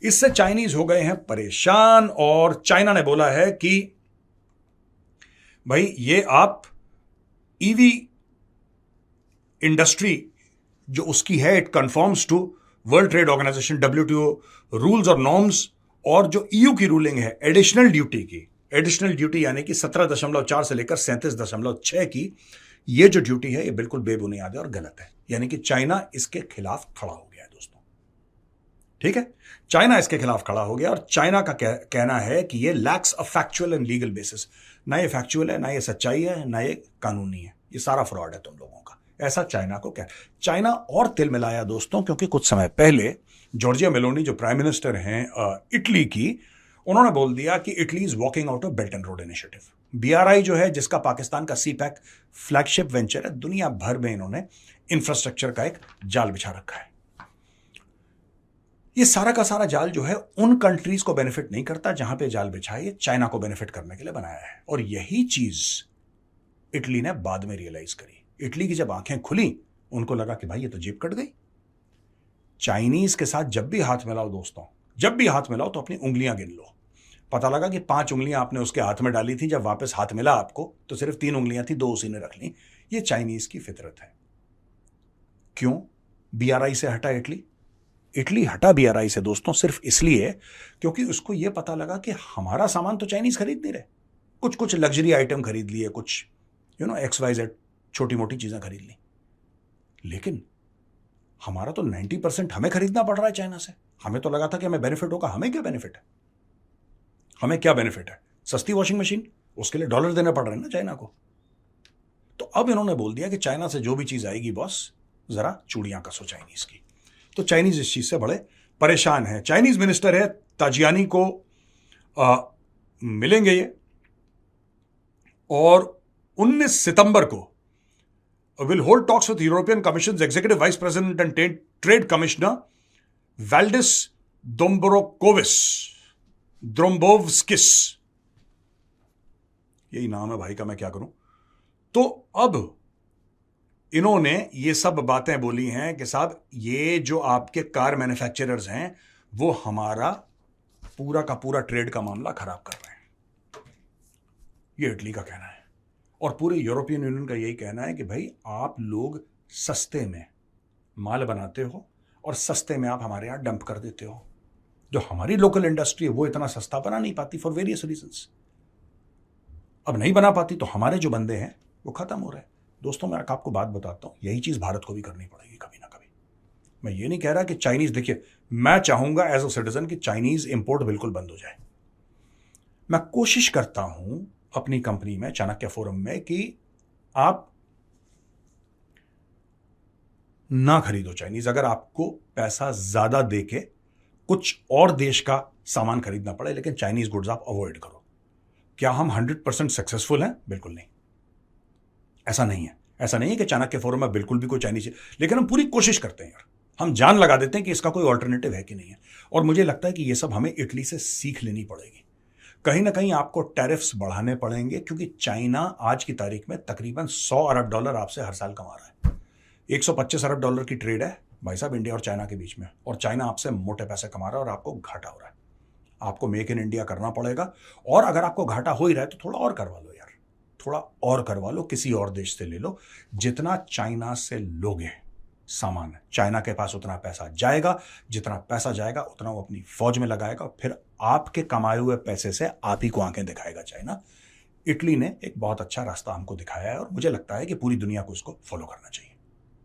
इससे चाइनीज हो गए हैं परेशान और चाइना ने बोला है कि भाई ये आप ईवी इंडस्ट्री जो उसकी है it conforms to world trade organization WTO rules और नॉर्म्स, और जो ईयू की रूलिंग है एडिशनल ड्यूटी यानी कि 17.4 से लेकर 37.6 की ये जो ड्यूटी है ये बिल्कुल बेबुनियाद है और गलत है। यानी कि चाइना इसके खिलाफ खड़ा हो गया है दोस्तों। ठीक है, चाइना इसके खिलाफ खड़ा हो गया और चाइना का कहना है कि ये lakhs a factual and legal basis. ना ये फैक्चुअल है, ना ये सच्चाई है, ना ये कानूनी है, ये सारा फ्रॉड है तुम लोगों का, ऐसा चाइना को कह। चाइना और तिल मिलाया दोस्तों, क्योंकि कुछ समय पहले जॉर्जिया मेलोनी जो प्राइम मिनिस्टर हैं इटली की, उन्होंने बोल दिया कि Italy is walking out of belt and road initiative. BRI जो है, जिसका पाकिस्तान का CPEC फ्लैगशिप वेंचर है, दुनिया भर में इन्होंने इंफ्रास्ट्रक्चर का एक जाल बिछा रखा है। ये सारा का सारा जाल जो है उन कंट्रीज को बेनिफिट नहीं करता जहां पे जाल बिछा है, ये चाइना को बेनिफिट करने के लिए बनाया है। और यही चीज इटली ने बाद में रियलाइज करी। इटली की जब आंखें खुली, उनको लगा कि भाई ये तो जेब कट गई। चाइनीज के साथ जब भी हाथ मिलाओ दोस्तों, जब भी हाथ मिलाओ तो अपनी उंगलियां गिन लो। पता लगा कि 5 उंगलियां आपने उसके हाथ में डाली थी, जब वापस हाथ मिला आपको तो सिर्फ 3 उंगलियां थी, 2 उसी ने रख ली। ये चाइनीज की फितरत है। क्यों BRI से हटा इटली? इटली हटा BRI से दोस्तों सिर्फ इसलिए क्योंकि उसको यह पता लगा कि हमारा सामान तो चाइनीज खरीद नहीं रहे। कुछ कुछ लग्जरी आइटम खरीद लिए, कुछ XYZ छोटी मोटी चीजें खरीद ली, लेकिन हमारा तो 90% हमें खरीदना पड़ रहा है चाइना से। हमें तो लगा था कि हमें बेनिफिट होगा। हमें क्या बेनिफिट है? हमें क्या बेनिफिट है? सस्ती वॉशिंग मशीन, उसके लिए डॉलर देना पड़ रहे हैं ना चाइना को। तो अब इन्होंने बोल दिया कि चाइना से जो भी चीज आएगी बॉस, जरा चूड़ियां कसो चाइनीज की। तो चाइनीज इस चीज से बड़े परेशान है। चाइनीज मिनिस्टर है ताजियानी को मिलेंगे ये, और 19 सितंबर को will hold talks with European Commission's Executive Vice President and Trade Commissioner Valdis Dombrovskis। यही नाम है भाई का, मैं क्या करूं। तो अब इन्होंने ये सब बातें बोली हैं कि साहब ये जो आपके कार मैन्युफैक्चरर्स हैं वो हमारा पूरा का पूरा ट्रेड का मामला खराब कर रहे हैं। ये इटली का कहना है और पूरे यूरोपियन यूनियन का यही कहना है कि भाई आप लोग सस्ते में माल बनाते हो और सस्ते में आप हमारे यहां डंप कर देते हो। जो हमारी लोकल इंडस्ट्री है वो इतना सस्ता बना नहीं पाती फॉर वेरियस रीजंस। अब नहीं बना पाती तो हमारे जो बंदे हैं वो खत्म हो रहे हैं। दोस्तों मैं आपको बात बताता हूं, यही चीज भारत को भी करनी पड़ेगी कभी ना कभी। मैं ये नहीं कह रहा कि चाइनीज, देखिए मैं चाहूंगा एज अ सिटीजन कि चाइनीज इंपोर्ट बिल्कुल बंद हो जाए। मैं कोशिश करता हूं अपनी कंपनी में, चाणक्य फोरम में, कि आप ना खरीदो चाइनीज। अगर आपको पैसा ज्यादा देके कुछ और देश का सामान खरीदना पड़े, लेकिन चाइनीज गुड्स आप अवॉइड करो। क्या हम 100% सक्सेसफुल हैं? बिल्कुल नहीं। ऐसा नहीं है। ऐसा नहीं है कि चाणक्य फोरम में बिल्कुल भी कोई चाइनीज, लेकिन हम पूरी कोशिश करते हैं यार। हम जान लगा देते हैं कि इसका कोई ऑल्टरनेटिव है कि नहीं है। और मुझे लगता है कि यह सब हमें इटली से सीख लेनी पड़ेगी। कहीं ना कहीं आपको टैरिफ्स बढ़ाने पड़ेंगे, क्योंकि चाइना आज की तारीख में तकरीबन $100 अरब आपसे हर साल कमा रहा है। $125 अरब की ट्रेड है भाई साहब इंडिया और चाइना के बीच में, और चाइना आपसे मोटे पैसे कमा रहा है और आपको घाटा हो रहा है। आपको मेक इन इंडिया करना पड़ेगा, और अगर आपको घाटा हो ही रहा है तो थोड़ा और करवा लो यार, थोड़ा और करवा लो, किसी और देश से ले लो। जितना चाइना से लोगे सामान, चाइना के पास उतना पैसा जाएगा, जितना पैसा जाएगा उतना वो अपनी फौज में लगाएगा, फिर आपके कमाए हुए पैसे से आप ही को आंखें दिखाएगा चाइना। इटली ने एक बहुत अच्छा रास्ता हमको दिखाया है और मुझे लगता है कि पूरी दुनिया को इसको फॉलो करना चाहिए।